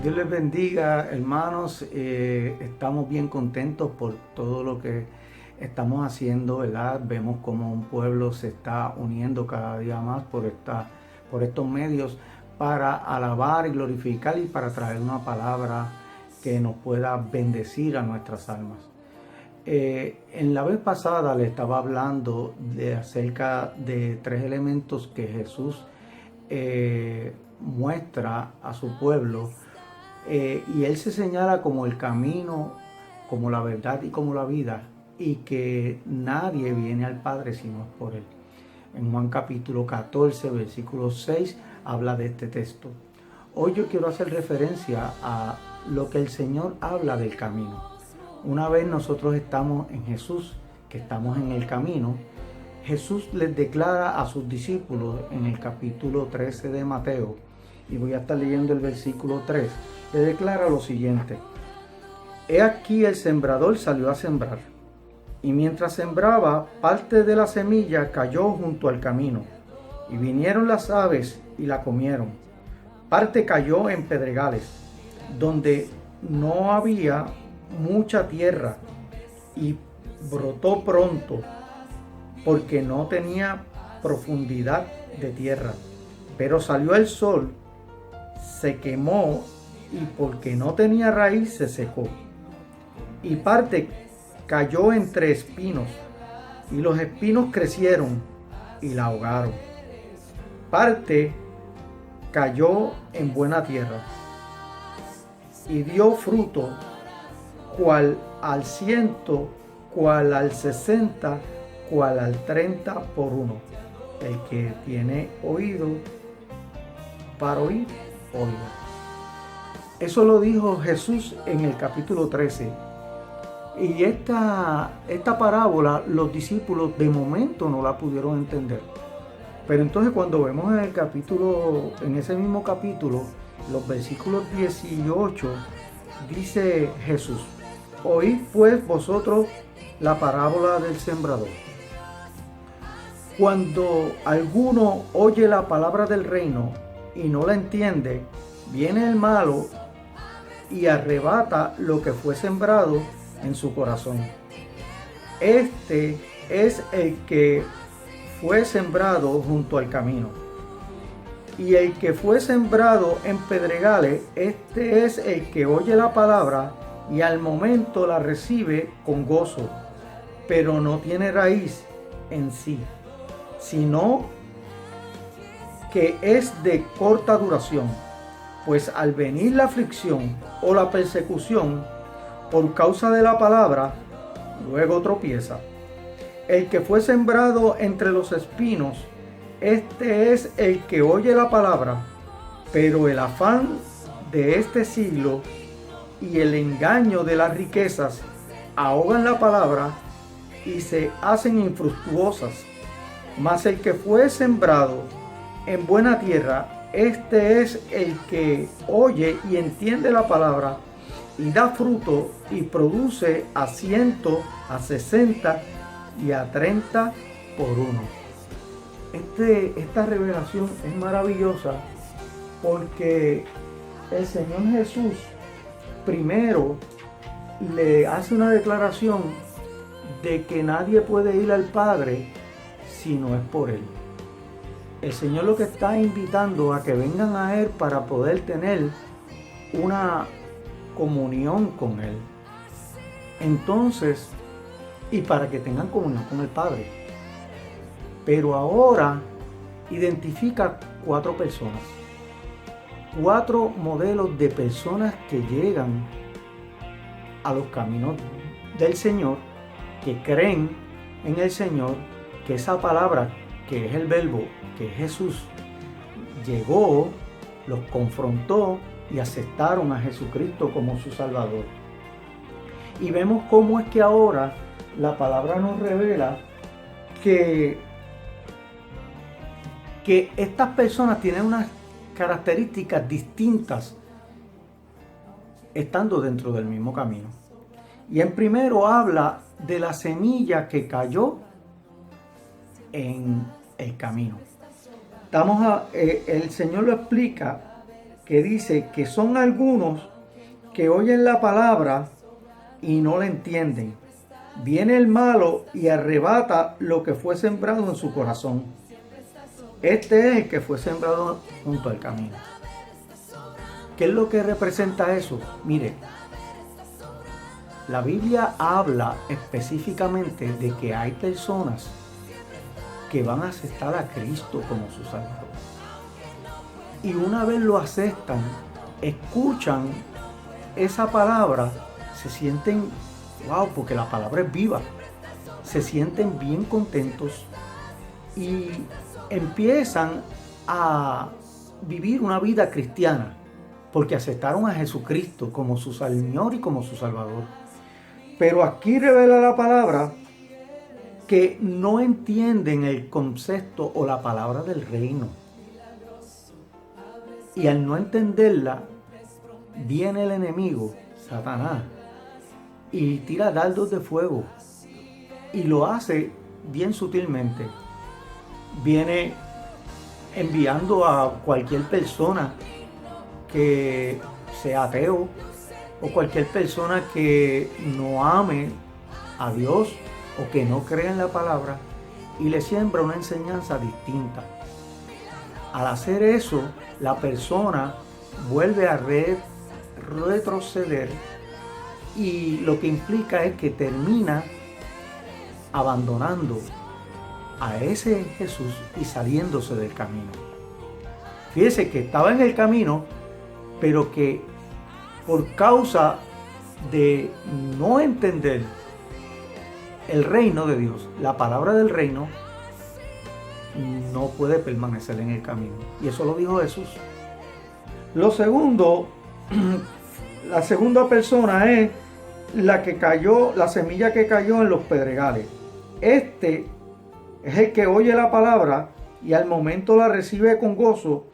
Dios les bendiga, hermanos. Estamos bien contentos por todo lo que estamos haciendo, ¿verdad? Vemos como un pueblo se está uniendo cada día más por estos medios para alabar y glorificar y para traer una palabra que nos pueda bendecir a nuestras almas. En la vez pasada le estaba hablando acerca de tres elementos que Jesús muestra a su pueblo. Y Él se señala como el camino, como la verdad y como la vida, y que nadie viene al Padre si no es por Él. En Juan capítulo 14, versículo 6, habla de este texto. Hoy yo quiero hacer referencia a lo que el Señor habla del camino. Una vez nosotros estamos en Jesús, que estamos en el camino, Jesús les declara a sus discípulos en el capítulo 13 de Mateo, y voy a estar leyendo el versículo 3, le declara lo siguiente: He aquí el sembrador salió a sembrar, y mientras sembraba, parte de la semilla cayó junto al camino, y vinieron las aves y la comieron. Parte cayó en pedregales, donde no había mucha tierra, y brotó pronto, porque no tenía profundidad de tierra. Pero salió el sol, se quemó, y porque no tenía raíz se secó. Y parte cayó entre espinos, y los espinos crecieron y la ahogaron. Parte cayó en buena tierra y dio fruto, cual al 100, cual al 60, cual al 30 por uno. El que tiene oído para oír, oiga. Eso lo dijo Jesús en el capítulo 13. Y esta parábola los discípulos de momento no la pudieron entender. Pero entonces cuando vemos en ese mismo capítulo, los versículos 18, dice Jesús: Oíd pues vosotros la parábola del sembrador. Cuando alguno oye la palabra del reino y no la entiende, viene el malo y arrebata lo que fue sembrado en su corazón. Este es el que fue sembrado junto al camino. Y el que fue sembrado en pedregales, este es el que oye la palabra y al momento la recibe con gozo, pero no tiene raíz en sí, sino que es de corta duración, pues al venir la aflicción o la persecución por causa de la palabra, luego tropieza. El que fue sembrado entre los espinos, este es el que oye la palabra, pero el afán de este siglo y el engaño de las riquezas ahogan la palabra y se hacen infructuosas. Mas el que fue sembrado en buena tierra, este es el que oye y entiende la palabra y da fruto y produce a 100, a 60 y a 30 por uno. Esta revelación es maravillosa porque el Señor Jesús primero le hace una declaración de que nadie puede ir al Padre si no es por Él. El Señor lo que está invitando a que vengan a Él para poder tener una comunión con Él. Entonces, y para que tengan comunión con el Padre. Pero ahora identifica 4 personas. 4 modelos de personas que llegan a los caminos del Señor, que creen en el Señor, que esa palabra, que es el verbo, que es Jesús, llegó, los confrontó y aceptaron a Jesucristo como su Salvador. Y vemos cómo es que ahora la palabra nos revela que estas personas tienen unas características distintas estando dentro del mismo camino. Y en primero habla de la semilla que cayó en el camino. El Señor lo explica que dice que son algunos que oyen la palabra y no la entienden. Viene el malo y arrebata lo que fue sembrado en su corazón. Este es el que fue sembrado junto al camino. ¿Qué es lo que representa eso? Mire, la Biblia habla específicamente de que hay personas que van a aceptar a Cristo como su Salvador. Y una vez lo aceptan, escuchan esa palabra, se sienten, wow, porque la palabra es viva, se sienten bien contentos y empiezan a vivir una vida cristiana, porque aceptaron a Jesucristo como su Señor y como su Salvador. Pero aquí revela la palabra que no entienden el concepto o la palabra del reino. Y al no entenderla, viene el enemigo, Satanás, y tira dardos de fuego. Y lo hace bien sutilmente. Viene enviando a cualquier persona que sea ateo o cualquier persona que no ame a Dios o que no crea en la palabra y le siembra una enseñanza distinta. Al hacer eso, la persona vuelve a retroceder y lo que implica es que termina abandonando a ese Jesús y saliéndose del camino. Fíjese que estaba en el camino, pero que por causa de no entender el reino de Dios, la palabra del reino, no puede permanecer en el camino. Y eso lo dijo Jesús. Lo segundo, la segunda persona es la que cayó, la semilla que cayó en los pedregales. Este es el que oye la palabra y al momento la recibe con gozo,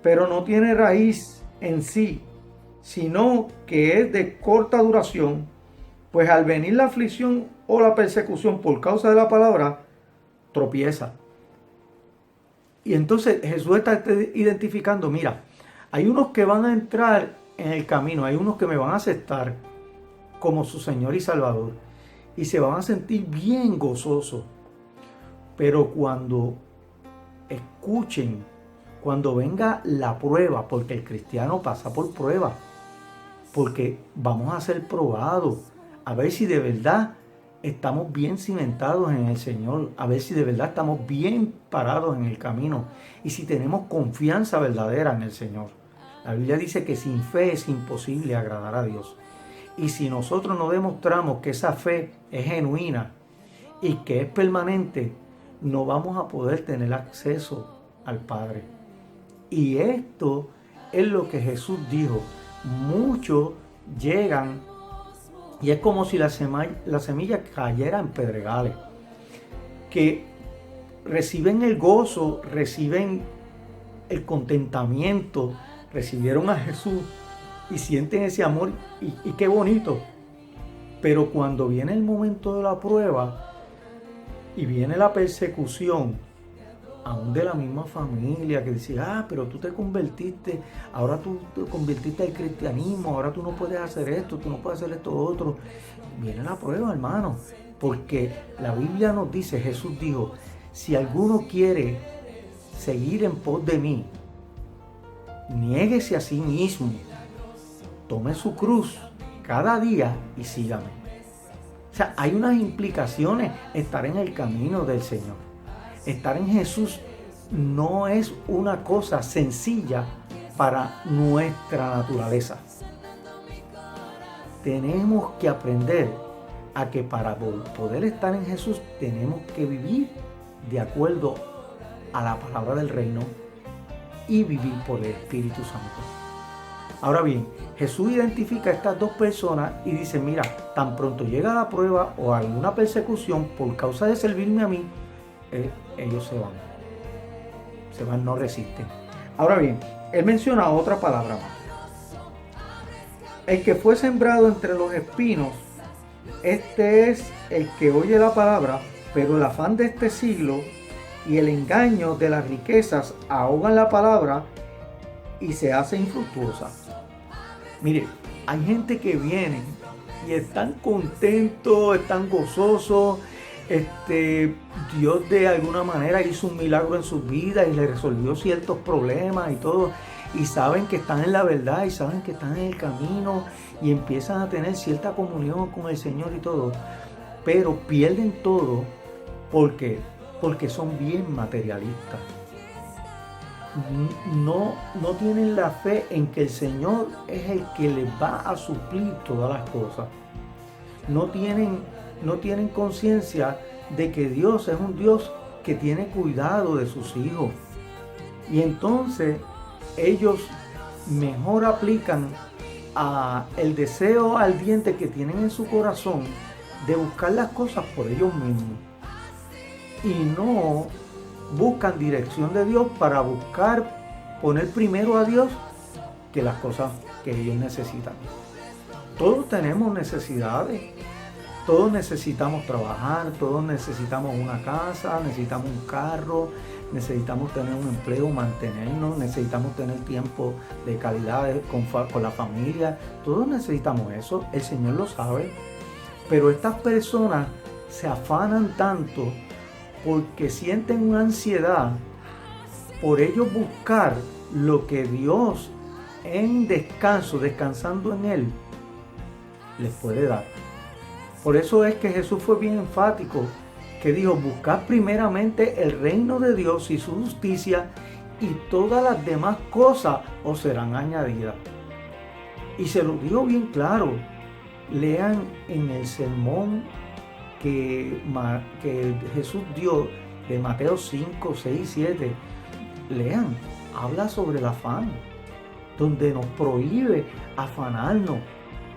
pero no tiene raíz en sí, sino que es de corta duración, pues al venir la aflicción o la persecución por causa de la palabra, tropieza. Y entonces Jesús está identificando, mira, hay unos que van a entrar en el camino, hay unos que me van a aceptar como su Señor y Salvador y se van a sentir bien gozosos. Pero cuando escuchen, cuando venga la prueba, porque el cristiano pasa por prueba, porque vamos a ser probados, a ver si de verdad estamos bien cimentados en el Señor, a ver si de verdad estamos bien parados en el camino y si tenemos confianza verdadera en el Señor. La Biblia dice que sin fe es imposible agradar a Dios. Y si nosotros no demostramos que esa fe es genuina y que es permanente, no vamos a poder tener acceso al Padre. Y esto es lo que Jesús dijo. Muchos llegan y es como si la semilla cayera en pedregales, que reciben el gozo, reciben el contentamiento, recibieron a Jesús y sienten ese amor y qué bonito. Pero cuando viene el momento de la prueba y viene la persecución, aún de la misma familia, que dice, pero tú te convertiste, ahora tú te convertiste al cristianismo, ahora tú no puedes hacer esto, tú no puedes hacer esto otro. Viene la prueba, hermano, porque la Biblia nos dice, Jesús dijo, si alguno quiere seguir en pos de mí, niéguese a sí mismo, tome su cruz cada día y sígame. O sea, hay unas implicaciones estar en el camino del Señor. Estar en Jesús no es una cosa sencilla para nuestra naturaleza. Tenemos que aprender a que para poder estar en Jesús tenemos que vivir de acuerdo a la palabra del reino y vivir por el Espíritu Santo. Ahora bien, Jesús identifica a estas dos personas y dice, mira, tan pronto llega la prueba o alguna persecución por causa de servirme a mí, ellos se van, no resisten. Ahora bien, él menciona otra palabra más. El que fue sembrado entre los espinos, este es el que oye la palabra, pero el afán de este siglo y el engaño de las riquezas ahogan la palabra y se hace infructuosa. Mire, hay gente que viene y están contentos, están gozosos. Dios de alguna manera hizo un milagro en sus vidas y les resolvió ciertos problemas y todo. Y saben que están en la verdad y saben que están en el camino y empiezan a tener cierta comunión con el Señor y todo. Pero pierden todo porque son bien materialistas. No tienen la fe en que el Señor es el que les va a suplir todas las cosas. No tienen conciencia de que Dios es un Dios que tiene cuidado de sus hijos. Y entonces ellos mejor aplican el deseo ardiente que tienen en su corazón de buscar las cosas por ellos mismos. Y no buscan dirección de Dios para poner primero a Dios que las cosas que ellos necesitan. Todos tenemos necesidades, todos necesitamos trabajar, todos necesitamos una casa, necesitamos un carro, necesitamos tener un empleo, mantenernos, necesitamos tener tiempo de calidad con la familia, todos necesitamos eso, el Señor lo sabe, pero estas personas se afanan tanto porque sienten una ansiedad por ellos buscar lo que Dios en descanso, descansando en Él, les puede dar. Por eso es que Jesús fue bien enfático, que dijo, buscad primeramente el reino de Dios y su justicia, y todas las demás cosas os serán añadidas. Y se lo digo bien claro, lean en el sermón que Jesús dio de Mateo 5, 6, 7, lean, habla sobre el afán, donde nos prohíbe afanarnos,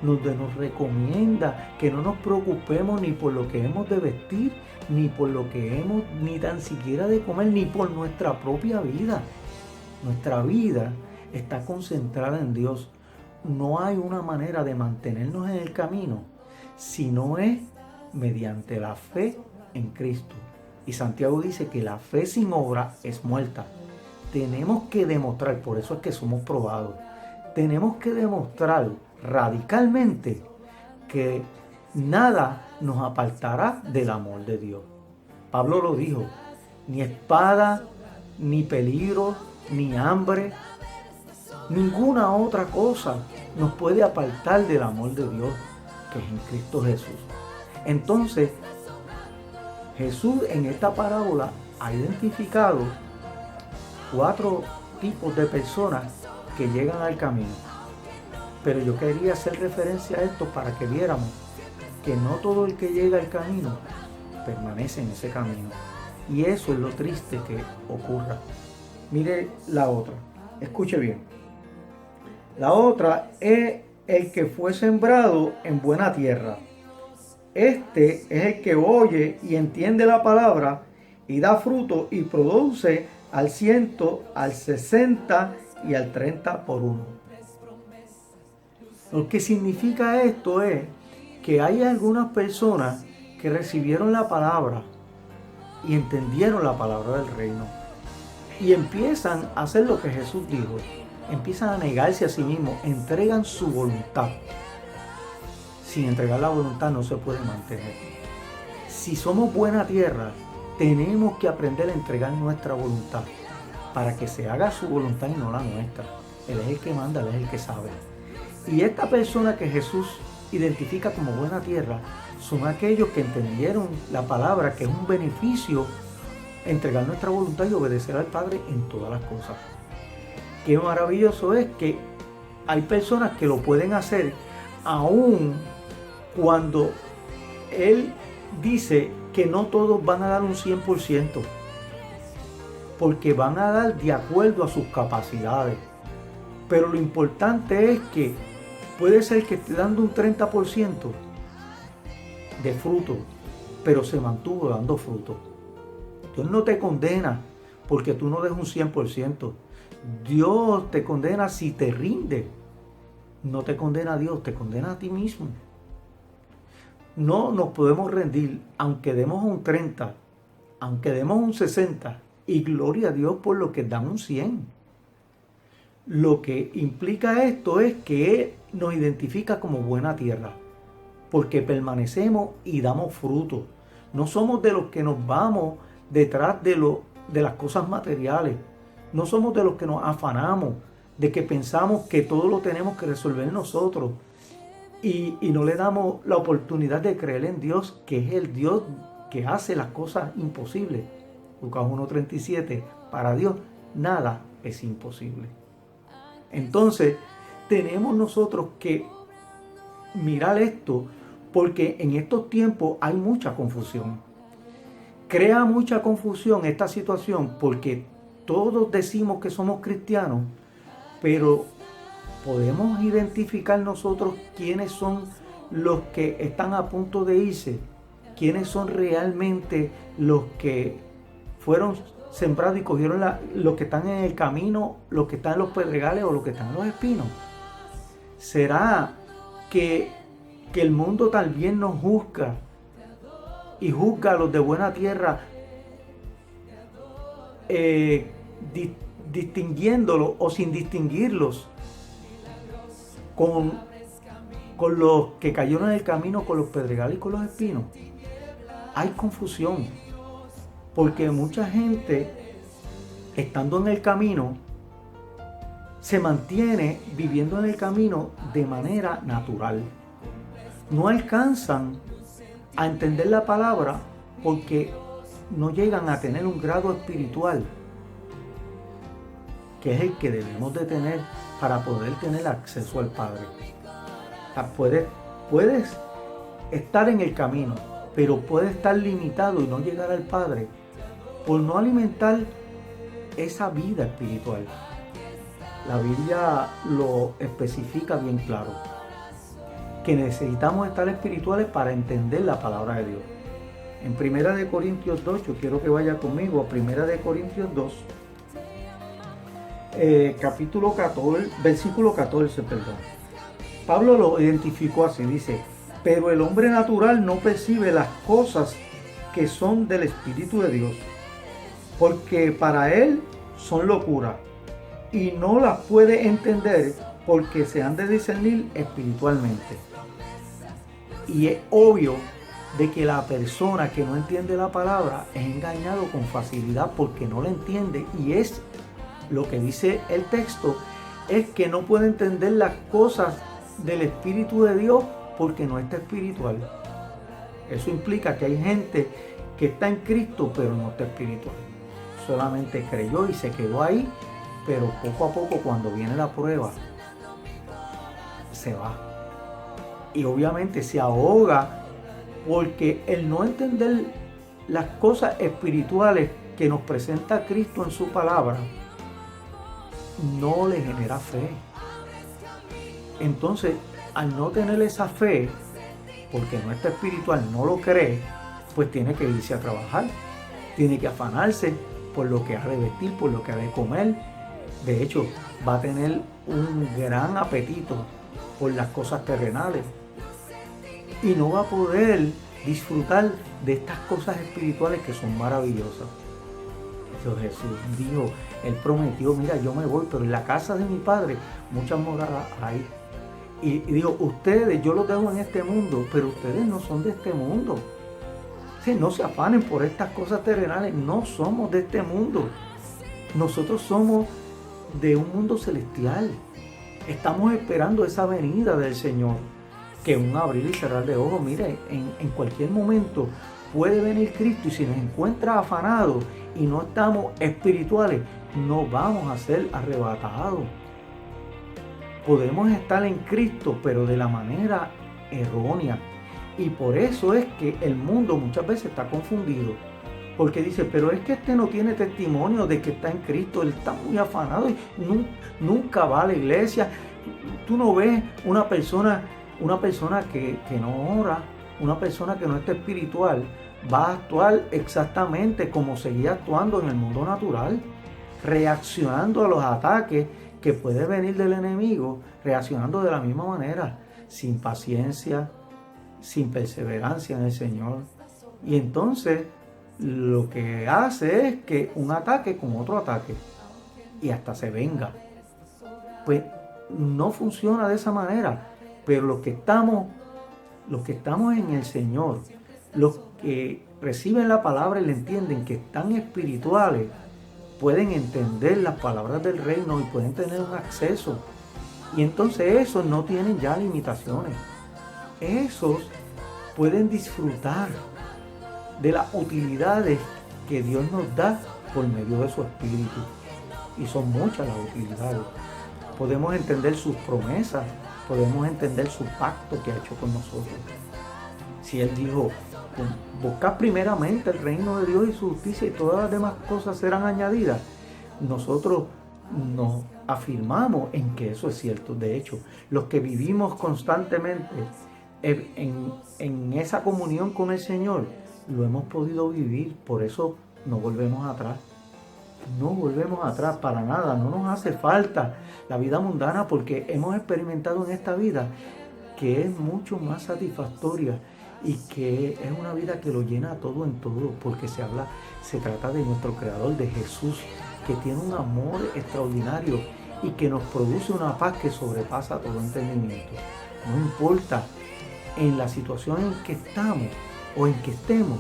donde nos recomienda que no nos preocupemos ni por lo que hemos de vestir, ni por lo que hemos, ni tan siquiera de comer, ni por nuestra propia vida. Nuestra vida está concentrada en Dios. No hay una manera de mantenernos en el camino si no es mediante la fe en Cristo. Y Santiago dice que la fe sin obra es muerta. Tenemos que demostrar, por eso es que somos probados, tenemos que demostrar radicalmente que nada nos apartará del amor de Dios. Pablo lo dijo, ni espada, ni peligro, ni hambre, ninguna otra cosa nos puede apartar del amor de Dios, que es en Cristo Jesús. Entonces, Jesús en esta parábola ha identificado 4 tipos de personas que llegan al camino. Pero yo quería hacer referencia a esto para que viéramos que no todo el que llega al camino permanece en ese camino. Y eso es lo triste que ocurra. Mire la otra, escuche bien. La otra es el que fue sembrado en buena tierra. Este es el que oye y entiende la palabra y da fruto y produce al 100, al 60 y al 30 por uno. Lo que significa esto es que hay algunas personas que recibieron la palabra y entendieron la palabra del reino y empiezan a hacer lo que Jesús dijo, empiezan a negarse a sí mismos, entregan su voluntad. Sin entregar la voluntad no se puede mantener. Si somos buena tierra, tenemos que aprender a entregar nuestra voluntad para que se haga su voluntad y no la nuestra. Él es el que manda, Él es el que sabe. Y esta persona que Jesús identifica como buena tierra son aquellos que entendieron la palabra, que es un beneficio entregar nuestra voluntad y obedecer al Padre en todas las cosas. Qué maravilloso es que hay personas que lo pueden hacer aún cuando Él dice que no todos van a dar un 100%, porque van a dar de acuerdo a sus capacidades. Pero lo importante es que puede ser que esté dando un 30% de fruto, pero se mantuvo dando fruto. Dios no te condena porque tú no des un 100%. Dios te condena si te rinde. No te condena a Dios, te condena a ti mismo. No nos podemos rendir, aunque demos un 30, aunque demos un 60, y gloria a Dios por lo que dan un 100. Lo que implica esto es que Él nos identifica como buena tierra, porque permanecemos y damos fruto. No somos de los que nos vamos detrás de las cosas materiales. No somos de los que nos afanamos, de que pensamos que todo lo tenemos que resolver nosotros. Y no le damos la oportunidad de creer en Dios, que es el Dios que hace las cosas imposibles. Lucas 1:37, para Dios nada es imposible. Entonces, tenemos nosotros que mirar esto, porque en estos tiempos hay mucha confusión. Crea mucha confusión esta situación porque todos decimos que somos cristianos, pero podemos identificar nosotros quiénes son los que están a punto de irse, quiénes son realmente los que fueron sembrados y cogieron los que están en el camino, los que están en los pedregales o los que están en los espinos. ¿Será que el mundo también nos juzga y juzga a los de buena tierra, distinguiéndolos o sin distinguirlos con los que cayeron en el camino, con los pedregales y con los espinos? Hay confusión, porque mucha gente, estando en el camino, se mantiene viviendo en el camino de manera natural. No alcanzan a entender la palabra porque no llegan a tener un grado espiritual, que es el que debemos de tener para poder tener acceso al Padre. O sea, puedes estar en el camino, pero puedes estar limitado y no llegar al Padre por no alimentar esa vida espiritual. La Biblia lo especifica bien claro, que necesitamos estar espirituales para entender la palabra de Dios. En 1 Corintios 2, yo quiero que vaya conmigo a 1 Corintios 2, capítulo 14, versículo 14, perdón. Pablo lo identificó así, dice: pero el hombre natural no percibe las cosas que son del Espíritu de Dios, porque para él son locura, y no las puede entender porque se han de discernir espiritualmente. Y es obvio de que la persona que no entiende la palabra es engañado con facilidad porque no la entiende, y es lo que dice el texto, es que no puede entender las cosas del Espíritu de Dios porque no está espiritual. Eso implica que hay gente que está en Cristo pero no está espiritual. Solamente creyó y se quedó ahí, pero poco a poco, cuando viene la prueba, se va. Y obviamente se ahoga porque el no entender las cosas espirituales que nos presenta Cristo en su palabra no le genera fe. Entonces, al no tener esa fe, porque no está espiritual, no lo cree, pues tiene que irse a trabajar, tiene que afanarse por lo que ha de vestir, por lo que ha de comer. De hecho, va a tener un gran apetito por las cosas terrenales y no va a poder disfrutar de estas cosas espirituales que son maravillosas. Jesús dijo, Él prometió: mira, yo me voy, pero en la casa de mi Padre muchas moradas hay. Y dijo: ustedes, yo los dejo en este mundo, pero ustedes no son de este mundo. Sí, no se afanen por estas cosas terrenales, no somos de este mundo. Nosotros somos de un mundo celestial. Estamos esperando esa venida del Señor, que un abrir y cerrar de ojos. Mire, en cualquier momento puede venir Cristo, y si nos encuentra afanados y no estamos espirituales, no vamos a ser arrebatados. Podemos estar en Cristo, pero de la manera errónea. Y por eso es que el mundo muchas veces está confundido. Porque dice: pero es que este no tiene testimonio de que está en Cristo, él está muy afanado y nunca va a la iglesia. Tú no ves una persona que no ora, una persona que no está espiritual, va a actuar exactamente como seguía actuando en el mundo natural, reaccionando a los ataques que puede venir del enemigo, reaccionando de la misma manera, sin paciencia, sin perseverancia en el Señor. Y entonces lo que hace es que un ataque con otro ataque, y hasta se venga. pues no funciona de esa manera. Pero los que estamos en el Señor, los que reciben la palabra y la entienden, que están espirituales, pueden entender las palabras del reino y pueden tener un acceso. Y entonces esos no tienen ya limitaciones. Esos pueden disfrutar de las utilidades que Dios nos da por medio de su Espíritu. Y son muchas las utilidades. Podemos entender sus promesas, podemos entender su pacto que ha hecho con nosotros. Si Él dijo, buscad primeramente el reino de Dios y su justicia y todas las demás cosas serán añadidas, nosotros nos afirmamos en que eso es cierto. De hecho, los que vivimos constantemente en esa comunión con el Señor, lo hemos podido vivir. Por eso no volvemos atrás. No volvemos atrás para nada. No nos hace falta la vida mundana, porque hemos experimentado en esta vida que es mucho más satisfactoria y que es una vida que lo llena todo en todo, porque se trata de nuestro Creador, de Jesús, que tiene un amor extraordinario y que nos produce una paz que sobrepasa todo entendimiento. No importa en la situación en que estamos o en que estemos,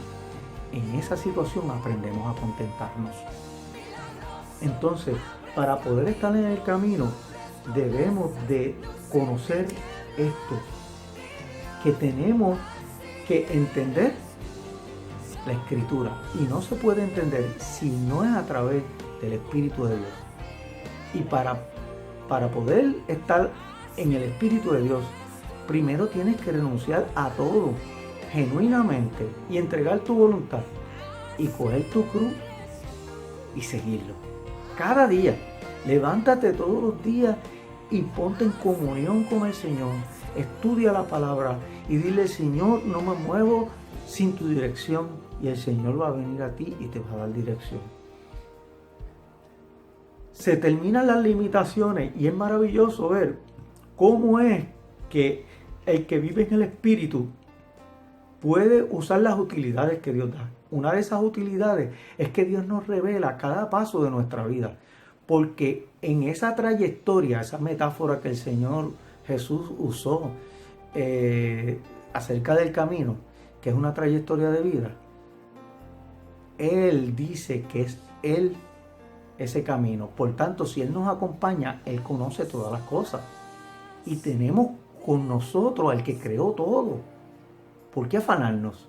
en esa situación aprendemos a contentarnos. Entonces, para poder estar en el camino, debemos de conocer esto, que tenemos que entender la Escritura, y no se puede entender si no es a través del Espíritu de Dios. Y para poder estar en el Espíritu de Dios, primero tienes que renunciar a todo genuinamente y entregar tu voluntad y coger tu cruz y seguirlo. Cada día, levántate todos los días y ponte en comunión con el Señor. Estudia la palabra y dile: Señor, no me muevo sin tu dirección. Y el Señor va a venir a ti y te va a dar dirección. Se terminan las limitaciones y es maravilloso ver cómo es que el que vive en el Espíritu puede usar las utilidades que Dios da. Una de esas utilidades es que Dios nos revela cada paso de nuestra vida, porque en esa trayectoria, esa metáfora que el Señor Jesús usó acerca del camino, que es una trayectoria de vida, Él dice que es Él ese camino. Por tanto, si Él nos acompaña, Él conoce todas las cosas. Y tenemos con nosotros al que creó todo. ¿Por qué afanarnos?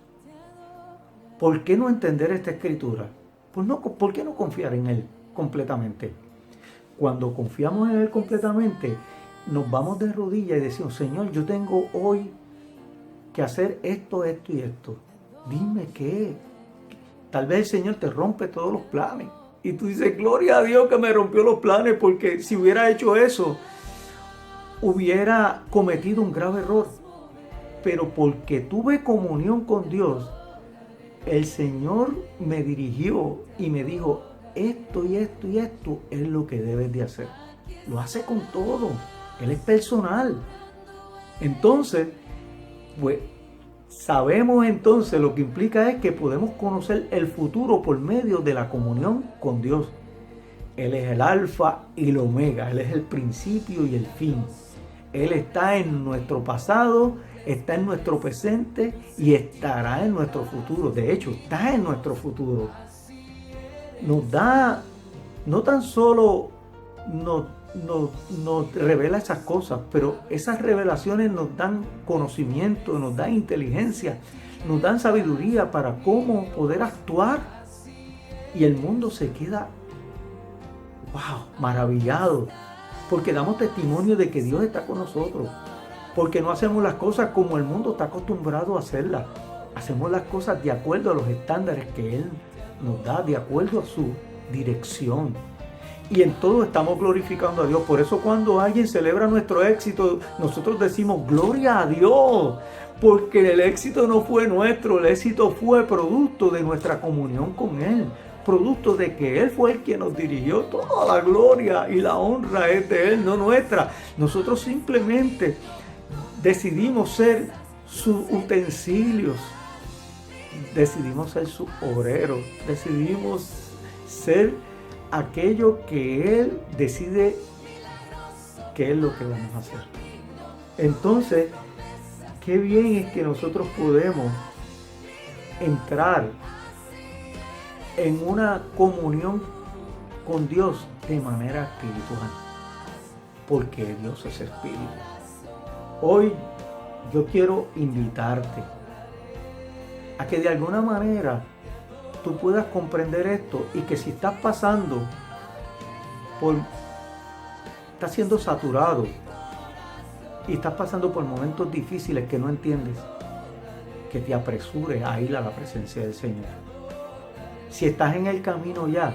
¿Por qué no entender esta Escritura? Pues no, ¿por qué no confiar en Él completamente? Cuando confiamos en Él completamente, nos vamos de rodillas y decimos: Señor, yo tengo hoy que hacer esto, esto y esto. Dime qué. Tal vez el Señor te rompe todos los planes. Y tú dices: gloria a Dios que me rompió los planes, porque si hubiera hecho eso, hubiera cometido un grave error. Pero porque tuve comunión con Dios, el Señor me dirigió y me dijo: esto y esto y esto es lo que debes de hacer. Lo hace con todo. Él es personal. Entonces, pues sabemos entonces lo que implica es que podemos conocer el futuro por medio de la comunión con Dios. Él es el alfa y el omega. Él es el principio y el fin. Él está en nuestro pasado, está en nuestro presente y estará en nuestro futuro. De hecho, está en nuestro futuro. Nos da, no tan solo nos revela esas cosas, pero esas revelaciones nos dan conocimiento, nos dan inteligencia, nos dan sabiduría para cómo poder actuar. Y el mundo se queda, maravillado, porque damos testimonio de que Dios está con nosotros, porque no hacemos las cosas como el mundo está acostumbrado a hacerlas. Hacemos las cosas de acuerdo a los estándares que Él nos da, de acuerdo a su dirección. Y en todo estamos glorificando a Dios. Por eso cuando alguien celebra nuestro éxito, nosotros decimos: gloria a Dios, porque el éxito no fue nuestro, el éxito fue producto de nuestra comunión con Él, producto de que Él fue el que nos dirigió. Toda la gloria y la honra es de Él, no nuestra. Nosotros simplemente decidimos ser sus utensilios, decidimos ser sus obreros, decidimos ser aquello que Él decide qué es lo que vamos a hacer. Entonces, qué bien es que nosotros podemos entrar en una comunión con Dios de manera espiritual, porque Dios es espíritu. Hoy yo quiero invitarte a que de alguna manera tú puedas comprender esto, y que si estás pasando estás siendo saturado y estás pasando por momentos difíciles que no entiendes, que te apresures a ir a la presencia del Señor. Si estás en el camino ya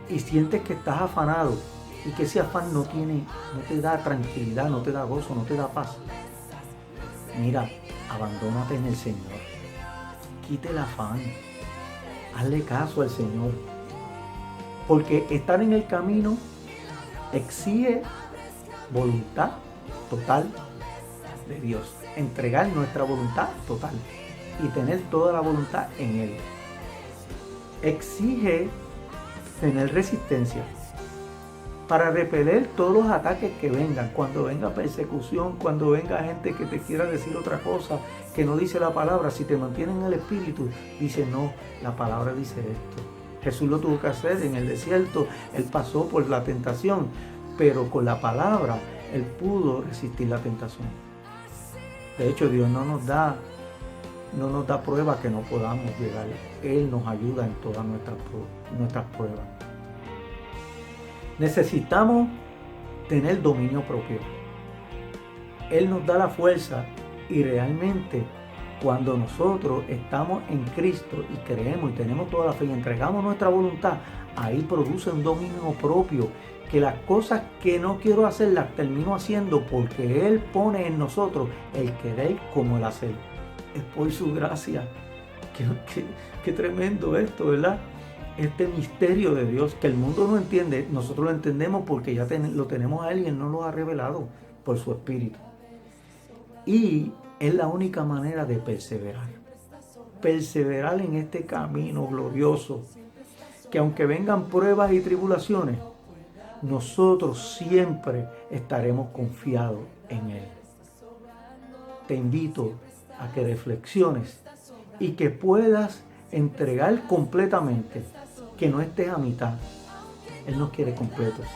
y sientes que estás afanado y que ese afán no te da tranquilidad, no te da gozo, no te da paz, mira, abandónate en el Señor. Quite el afán. Hazle caso al Señor. Porque estar en el camino exige voluntad total de Dios. Entregar nuestra voluntad total y tener toda la voluntad en Él. Exige tener resistencia para repeler todos los ataques que vengan. Cuando venga persecución, cuando venga gente que te quiera decir otra cosa que no dice la palabra, si te mantienen en el espíritu, dice no, la palabra dice esto. Jesús lo tuvo que hacer en el desierto. Él pasó por la tentación, pero con la palabra Él pudo resistir la tentación. De hecho, Dios no nos da pruebas que no podamos llegar. Él nos ayuda en todas nuestras pruebas. Necesitamos tener dominio propio. Él nos da la fuerza, y realmente cuando nosotros estamos en Cristo y creemos y tenemos toda la fe y entregamos nuestra voluntad, ahí produce un dominio propio, que las cosas que no quiero hacer las termino haciendo, porque Él pone en nosotros el querer como el hacer. Es por su gracia. Qué tremendo esto, ¿verdad? Este misterio de Dios que el mundo no entiende, nosotros lo entendemos porque ya lo tenemos a Él y Él nos lo ha revelado por su Espíritu. Y es la única manera de perseverar. Perseverar en este camino glorioso, que aunque vengan pruebas y tribulaciones, nosotros siempre estaremos confiados en Él. Te invito a que reflexiones y que puedas entregar completamente, que no estés a mitad. Él nos quiere completos,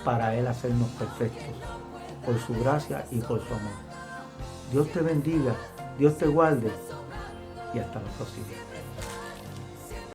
para Él hacernos perfectos, por su gracia y por su amor. Dios te bendiga, Dios te guarde, y hasta la próxima.